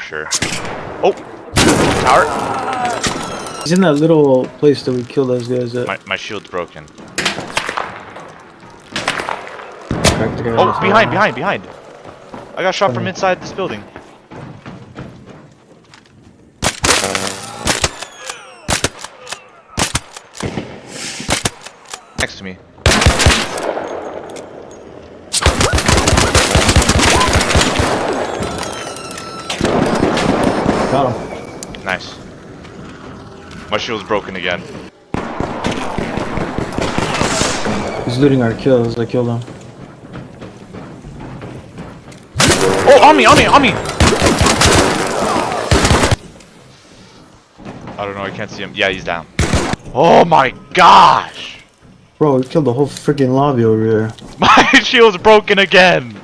sure. Oh! Tower! He's in that little place that we killed those guys at. My shield's broken. Cracked the guy Oh, with behind! I got shot from inside this building. Next to me. Got him. Nice. My shield's broken again. He's looting our kills. I killed him. Oh, on me! I don't know, I can't see him. Yeah, he's down. Oh my gosh! Bro, we killed the whole freaking lobby over here. My shield's broken again!